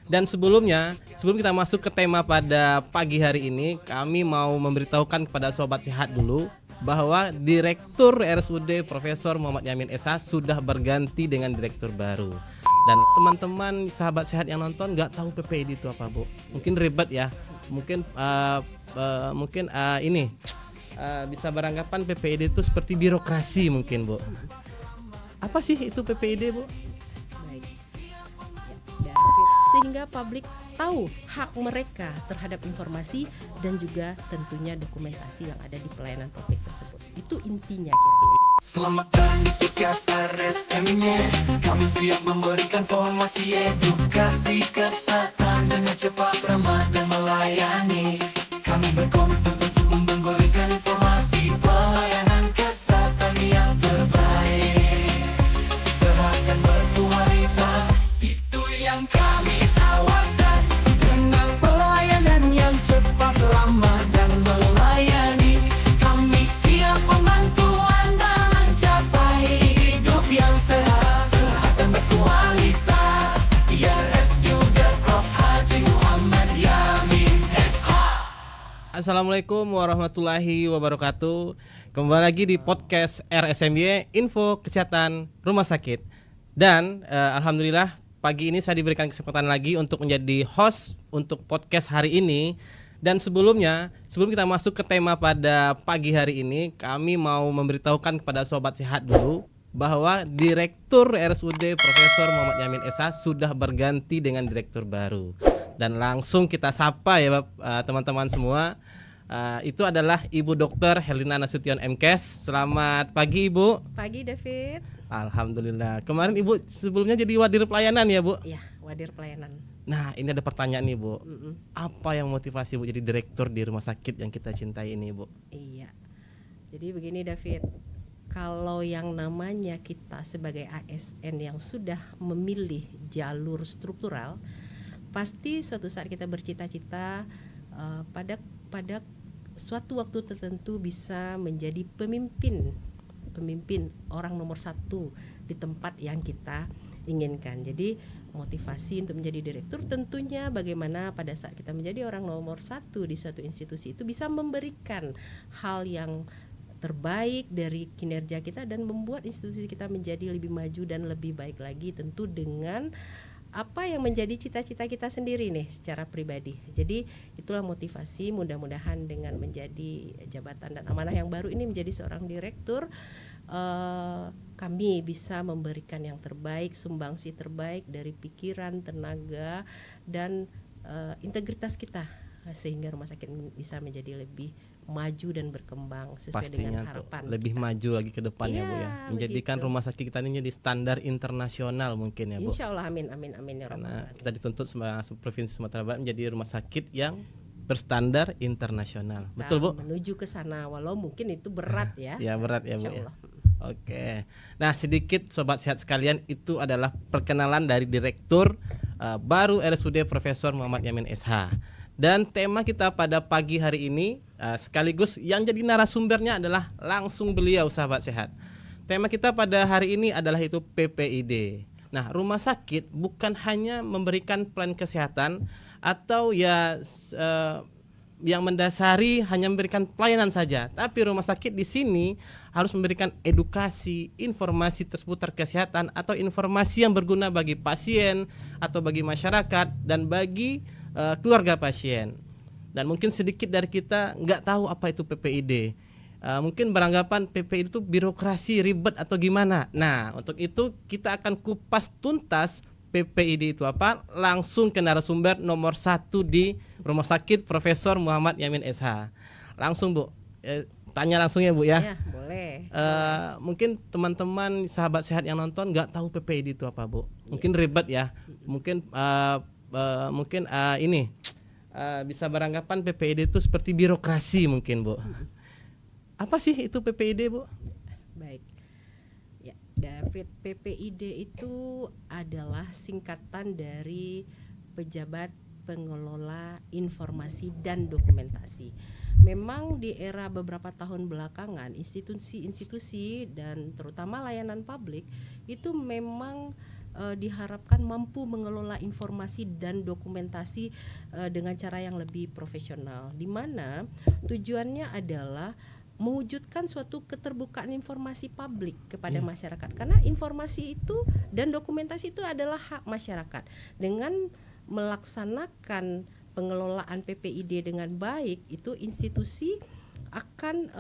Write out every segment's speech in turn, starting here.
Dan sebelum kita masuk ke tema pada pagi hari ini, kami mau memberitahukan kepada Sobat Sehat dulu bahwa Direktur RSUD Profesor Muhammad Yamin SH sudah berganti dengan direktur baru. Dan teman-teman sahabat sehat yang nonton nggak tahu PPID itu apa, Bu? Mungkin ribet ya. Mungkin ini bisa beranggapan PPID itu seperti birokrasi mungkin, Bu. Apa sih itu PPID, Bu? Baik. Ya, David, sehingga publik tahu hak mereka terhadap informasi dan juga tentunya dokumentasi yang ada di pelayanan publik tersebut. Itu intinya kira-kira. Selamat datang di podcast RSM-nya. Kami siap memberikan informasi edukasi kesehatan dengan cepat, ramah dan melayani. Kami berkomitmen untuk memberikan informasi pelayanan kesehatan yang terbaik, sehat dan berkualitas. Itu yang kami tawarkan dengan pelayanan yang cepat, ramah dan melayani. Kami siap membantu Anda mencapai hidup yang sehat dan berkualitas. RSUD Prof. Haji Muhammad Yamin SH. Assalamualaikum warahmatullahi wabarakatuh. Kembali lagi di podcast RSMY Info Kesehatan Rumah Sakit. Dan alhamdulillah pagi ini saya diberikan kesempatan lagi untuk menjadi host untuk podcast hari ini. Dan sebelum kita masuk ke tema pada pagi hari ini, kami mau memberitahukan kepada Sobat Sehat dulu bahwa Direktur RSUD Profesor Muhammad Yamin SH sudah berganti dengan direktur baru. Dan langsung kita sapa ya teman-teman semua. Itu adalah Ibu Dr. Herlina Nasution MKes. Selamat pagi, Ibu. Pagi, David. Alhamdulillah. Kemarin Ibu sebelumnya jadi wadir pelayanan ya, Bu? Ya, wadir pelayanan. Nah, ini ada pertanyaan nih, Bu. Apa yang motivasi Bu jadi direktur di rumah sakit yang kita cintai ini, Bu? Iya. Jadi begini, David. Kalau yang namanya kita sebagai ASN yang sudah memilih jalur struktural, pasti suatu saat kita bercita-cita pada suatu waktu tertentu bisa menjadi pemimpin orang nomor satu di tempat yang kita inginkan. Jadi motivasi untuk menjadi direktur tentunya bagaimana pada saat kita menjadi orang nomor satu di suatu institusi itu bisa memberikan hal yang terbaik dari kinerja kita dan membuat institusi kita menjadi lebih maju dan lebih baik lagi, tentu dengan apa yang menjadi cita-cita kita sendiri nih secara pribadi. Jadi itulah motivasi, mudah-mudahan dengan menjadi jabatan dan amanah yang baru ini menjadi seorang direktur, kami bisa memberikan yang terbaik, sumbangsi terbaik dari pikiran, tenaga dan integritas kita, sehingga rumah sakit bisa menjadi lebih maju dan berkembang sesuai Pastinya dengan harapan lebih kita. maju lagi ke depannya, Bu ya. Menjadikan begitu. rumah sakit kita ini jadi standar internasional mungkin ya, Bu. Insya Allah, amin ya Rabbal Karena Alamin. kita dituntut Provinsi Sumatera Barat menjadi rumah sakit yang berstandar internasional. Kita Betul, Bu? menuju ke sana, walau mungkin itu berat ya. Ya berat ya, Bu. Insya Ya. Allah. Oke. Nah, sedikit Sobat Sehat sekalian, itu adalah perkenalan dari Direktur baru RSUD Profesor Muhammad Yamin SH. Dan tema kita pada pagi hari ini sekaligus yang jadi narasumbernya adalah langsung beliau, sahabat sehat. Tema kita pada hari ini adalah itu PPID. Nah, rumah sakit bukan hanya memberikan plan kesehatan atau yang mendasari hanya memberikan pelayanan saja, tapi rumah sakit di sini harus memberikan edukasi, informasi seputar kesehatan atau informasi yang berguna bagi pasien atau bagi masyarakat dan bagi keluarga pasien. Dan mungkin sedikit dari kita nggak tahu apa itu PPID. Mungkin beranggapan PPID itu birokrasi, ribet atau gimana. Nah, untuk itu kita akan kupas tuntas PPID itu apa. Langsung ke narasumber nomor 1 di Rumah Sakit Profesor Muhammad Yamin SH. Langsung, Bu, tanya langsung ya, Bu ya. Ya, boleh. Mungkin teman-teman sahabat sehat yang nonton nggak tahu PPID itu apa, Bu. Mungkin ribet ya. Mungkin bisa beranggapan PPID itu seperti birokrasi mungkin, Bu. Apa sih itu PPID, Bu? Baik. Ya, David, PPID itu adalah singkatan dari Pejabat Pengelola Informasi dan Dokumentasi. Memang di era beberapa tahun belakangan institusi-institusi dan terutama layanan publik itu memang diharapkan mampu mengelola informasi dan dokumentasi dengan cara yang lebih profesional, di mana tujuannya adalah mewujudkan suatu keterbukaan informasi publik kepada masyarakat, karena informasi itu dan dokumentasi itu adalah hak masyarakat. Dengan melaksanakan pengelolaan PPID dengan baik, itu institusi akan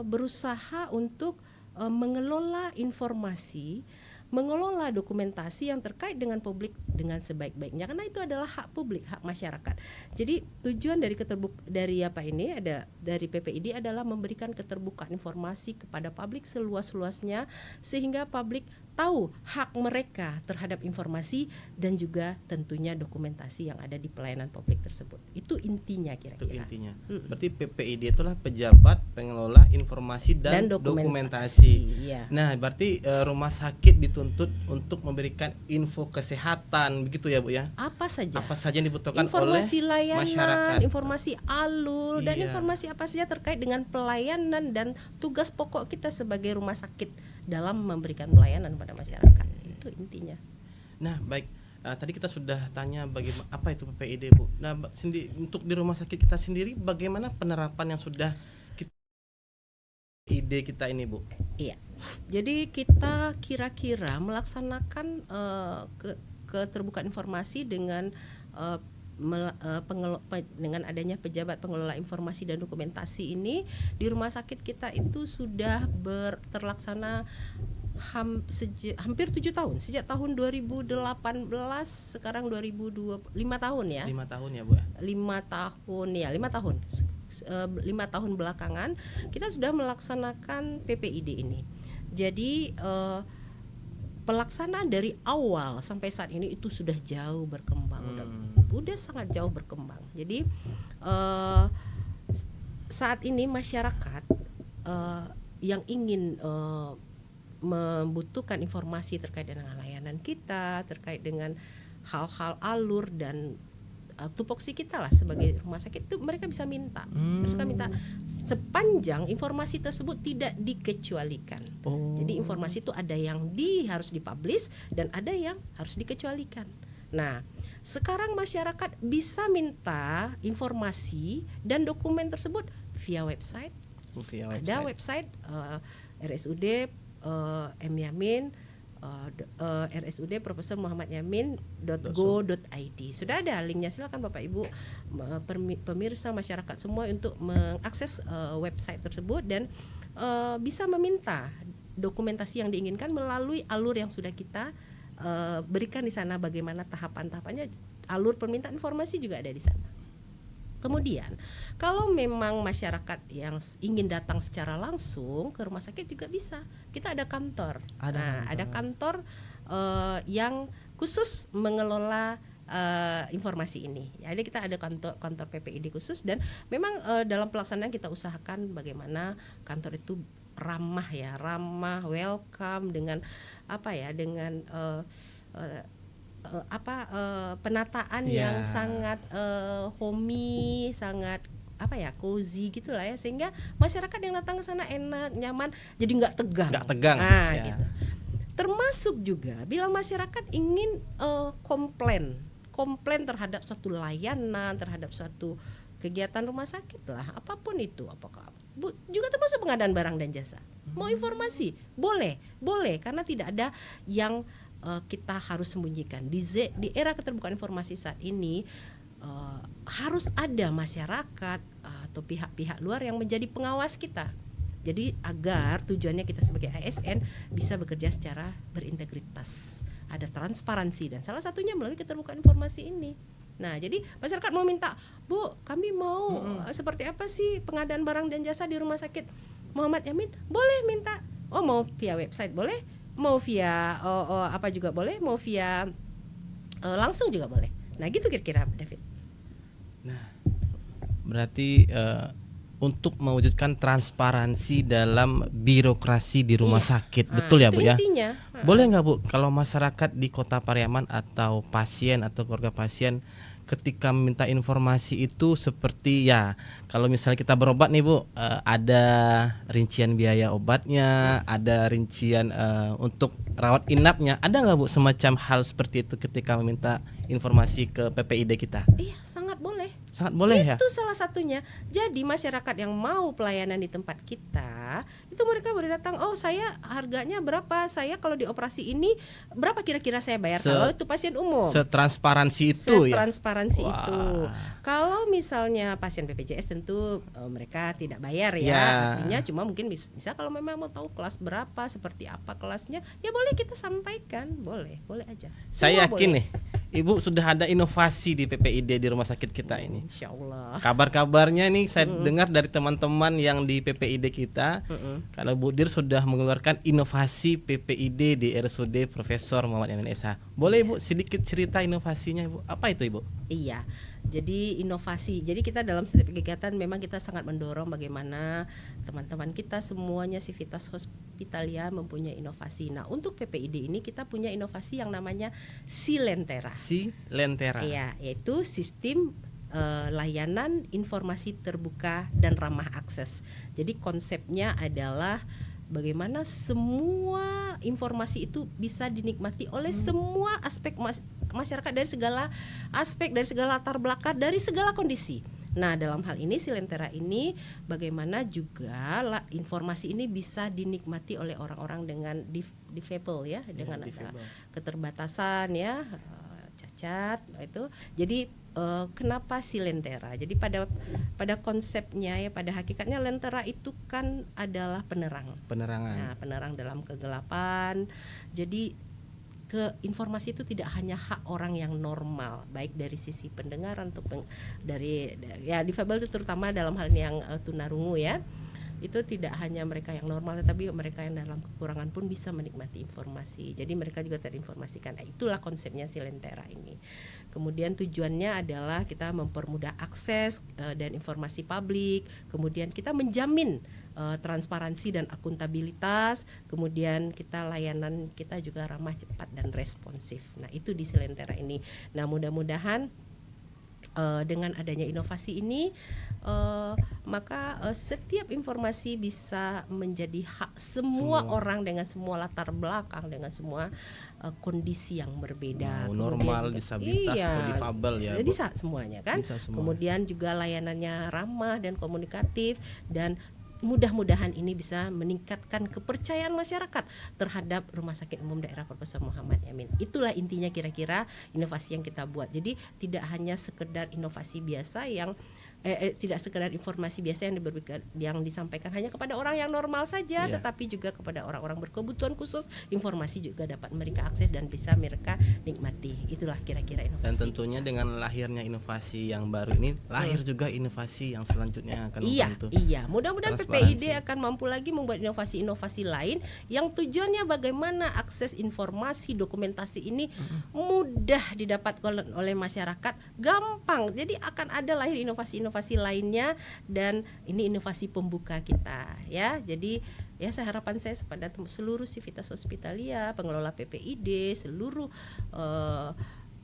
berusaha untuk mengelola informasi, mengelola dokumentasi yang terkait dengan publik dengan sebaik-baiknya, karena itu adalah hak publik, hak masyarakat. Jadi tujuan dari dari PPID adalah memberikan keterbukaan informasi kepada publik seluas-luasnya, sehingga publik tahu hak mereka terhadap informasi dan juga tentunya dokumentasi yang ada di pelayanan publik tersebut. Itu intinya kira-kira. Itu intinya. Berarti PPID itulah pejabat pengelola informasi dan dokumentasi. Ya. Nah, berarti rumah sakit dituntut untuk memberikan info kesehatan, begitu ya Bu ya? Apa saja yang dibutuhkan informasi oleh layanan, masyarakat, informasi alur, dan Iya. informasi apa saja terkait dengan pelayanan dan tugas pokok kita sebagai rumah sakit dalam memberikan pelayanan pada masyarakat. Itu intinya. Nah, baik. Tadi kita sudah tanya bagaimana apa itu PPID, Bu. Nah, untuk di rumah sakit kita sendiri bagaimana penerapan yang sudah ide kita ini, Bu? Iya. Jadi kita kira-kira melaksanakan keterbukaan informasi dengan dengan adanya pejabat pengelola informasi dan dokumentasi ini di rumah sakit kita itu sudah terlaksana hampir 7 tahun, sejak tahun 2018, sekarang 2020, 5 tahun ya. 5 tahun ya, Bu ya? 5 tahun belakangan kita sudah melaksanakan PPID ini. Jadi pelaksanaan dari awal sampai saat ini itu sudah jauh berkembang, udah sangat jauh berkembang. Jadi saat ini masyarakat yang ingin membutuhkan informasi terkait dengan layanan kita, terkait dengan hal-hal alur dan tupoksi kita lah sebagai rumah sakit, itu mereka bisa minta, sepanjang informasi tersebut tidak dikecualikan. Jadi informasi itu ada yang harus dipublish dan ada yang harus dikecualikan. Nah, sekarang masyarakat bisa minta informasi dan dokumen tersebut via website. Ada website RSUD M Yamin, RSUD Profesor Muhammad Yamin.go.id. Sudah ada linknya, silakan Bapak Ibu pemirsa masyarakat semua untuk mengakses website tersebut dan bisa meminta dokumentasi yang diinginkan melalui alur yang sudah kita berikan di sana. Bagaimana tahapan-tahapannya, alur permintaan informasi juga ada di sana. Kemudian, kalau memang masyarakat yang ingin datang secara langsung ke rumah sakit juga bisa. Kita ada kantor. Ada kantor yang khusus mengelola informasi ini. Jadi kita ada kantor PPID khusus, dan memang dalam pelaksanaan kita usahakan bagaimana kantor itu ramah, welcome dengan penataan yang sangat homey, sangat cozy gitulah ya, sehingga masyarakat yang datang ke sana enak, nyaman, jadi nggak tegang. Gitu. Termasuk juga bila masyarakat ingin komplain terhadap suatu layanan, terhadap suatu kegiatan rumah sakit lah, apapun itu, juga termasuk pengadaan barang dan jasa. Mau informasi boleh, karena tidak ada yang kita harus sembunyikan. Di era keterbukaan informasi saat ini harus ada masyarakat atau pihak-pihak luar yang menjadi pengawas kita. Jadi agar tujuannya kita sebagai ASN bisa bekerja secara berintegritas, ada transparansi, dan salah satunya melalui keterbukaan informasi ini. Nah, jadi masyarakat mau minta, Bu, kami mau seperti apa sih pengadaan barang dan jasa di rumah sakit Muhammad Yamin? Boleh minta. Mau via website boleh, mau via juga boleh, mau via langsung juga boleh. Nah, gitu kira-kira, David. Nah, berarti untuk mewujudkan transparansi dalam birokrasi di rumah sakit, betul ya, Bu ya? Intinya. Boleh nggak Bu, kalau masyarakat di Kota Pariaman atau pasien atau keluarga pasien ketika meminta informasi itu seperti ya, kalau misalnya kita berobat nih Bu, ada rincian biaya obatnya, ada rincian untuk rawat inapnya, ada nggak Bu semacam hal seperti itu ketika meminta informasi ke PPID kita? Iya, sangat boleh. Sangat boleh ya. Itu salah satunya. Jadi masyarakat yang mau pelayanan di tempat kita, itu mereka boleh datang. Oh, saya harganya berapa? Saya kalau di operasi ini berapa kira-kira saya bayar? Kalau itu pasien umum. Setransparansi itu ya. Setransparansi Wah. itu. Kalau misalnya pasien BPJS tentu mereka tidak bayar ya. Ya. Artinya cuma mungkin bisa kalau memang mau tahu kelas berapa, seperti apa kelasnya, ya boleh kita sampaikan, boleh aja. Saya Semua yakin boleh. nih, Ibu sudah ada inovasi di PPID di rumah sakit kita ini. Insya Allah. Kabar-kabarnya nih saya dengar dari teman-teman yang di PPID kita, kalau Bu Dir sudah mengeluarkan inovasi PPID di RSUD Profesor Muhammad Yamin SH. Boleh Ibu sedikit cerita inovasinya Ibu? Apa itu Ibu? Iya, jadi inovasi. Jadi kita dalam setiap kegiatan memang kita sangat mendorong bagaimana teman-teman kita semuanya Civitas Hospitalia mempunyai inovasi. Nah, untuk PPID ini kita punya inovasi yang namanya Silentera. Silentera. Iya, yaitu sistem layanan informasi terbuka dan ramah akses. Jadi konsepnya adalah bagaimana semua informasi itu bisa dinikmati oleh semua aspek masyarakat dari segala aspek, dari segala latar belakang, dari segala kondisi. Nah, dalam hal ini Silentera ini bagaimana juga informasi ini bisa dinikmati oleh orang-orang dengan difabel ya, dengan ada keterbatasan ya, cacat itu. Jadi kenapa Silentera? Jadi pada konsepnya ya, pada hakikatnya Lentera itu kan adalah penerangan. Nah, penerang dalam kegelapan. Jadi informasi itu tidak hanya hak orang yang normal, baik dari sisi pendengaran atau dari ya difabel itu terutama dalam hal yang tunarungu ya. Itu tidak hanya mereka yang normal, tetapi mereka yang dalam kekurangan pun bisa menikmati informasi. Jadi mereka juga terinformasikan. Nah, itulah konsepnya Silentera ini. Kemudian tujuannya adalah kita mempermudah akses dan informasi publik. Kemudian kita menjamin transparansi dan akuntabilitas. Kemudian layanan kita juga ramah, cepat dan responsif. Nah, itu di Silentera ini. Nah, mudah-mudahan dengan adanya inovasi ini maka setiap informasi bisa menjadi hak semua orang dengan semua latar belakang, dengan semua kondisi yang berbeda. Normal, disabilitas, atau difabel ya. Bisa semuanya kan. Bisa semua. Kemudian juga layanannya ramah dan komunikatif, dan mudah-mudahan ini bisa meningkatkan kepercayaan masyarakat terhadap Rumah Sakit Umum Daerah Profesor Muhammad Yamin. Itulah intinya kira-kira inovasi yang kita buat. Jadi tidak hanya sekedar inovasi biasa yang tidak sekedar informasi biasa yang disampaikan hanya kepada orang yang normal saja, tetapi juga kepada orang-orang berkebutuhan khusus, informasi juga dapat mereka akses dan bisa mereka nikmati. Itulah kira-kira inovasi. Dan tentunya dengan lahirnya inovasi yang baru ini, lahir juga inovasi yang selanjutnya akan membantu. Iya, mudah-mudahan PPID akan mampu lagi membuat inovasi-inovasi lain yang tujuannya bagaimana akses informasi, dokumentasi ini mudah didapatkan oleh masyarakat, gampang. Jadi akan ada lahir inovasi lainnya, dan ini inovasi pembuka kita ya. Jadi ya harapan saya kepada seluruh Civitas Hospitalia, pengelola PPID, seluruh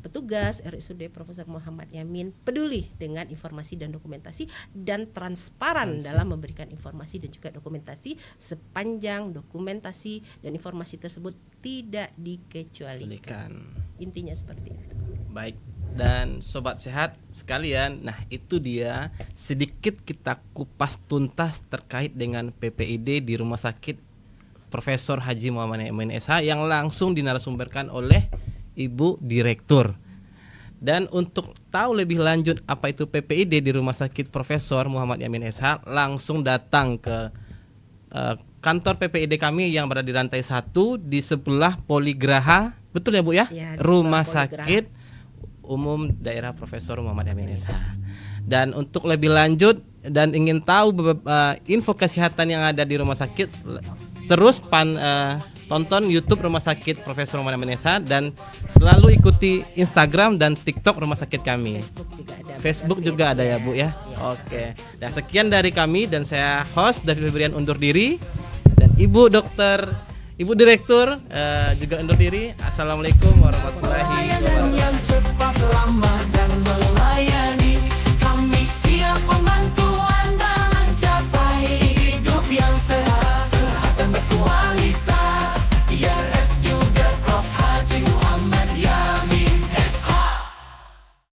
petugas RSUD Profesor Muhammad Yamin peduli dengan informasi dan dokumentasi dan transparan dalam memberikan informasi dan juga dokumentasi sepanjang dokumentasi dan informasi tersebut tidak dikecualikan. Intinya seperti itu. Baik. Dan sobat sehat sekalian, nah itu dia sedikit kita kupas tuntas terkait dengan PPID di Rumah Sakit Profesor Haji Muhammad Yamin SH yang langsung dinarasumberkan oleh Ibu Direktur. Dan untuk tahu lebih lanjut apa itu PPID di Rumah Sakit Profesor Muhammad Yamin SH, langsung datang ke kantor PPID kami yang berada di lantai 1 di sebelah Poligraha, betul ya Bu ya? Rumah Sakit Umum Daerah Profesor Muhammad Yamin SH. Dan untuk lebih lanjut dan ingin tahu info kesehatan yang ada di rumah sakit, terus tonton YouTube Rumah Sakit Profesor Muhammad Yamin SH dan selalu ikuti Instagram dan TikTok rumah sakit kami. Facebook juga ada ya Bu ya. Oke. Nah, sekian dari kami dan saya host David Febrian undur diri, dan Ibu Dokter Ibu Direktur juga undur diri. Assalamualaikum warahmatullahi Pelayanan wabarakatuh. yang cepat ramah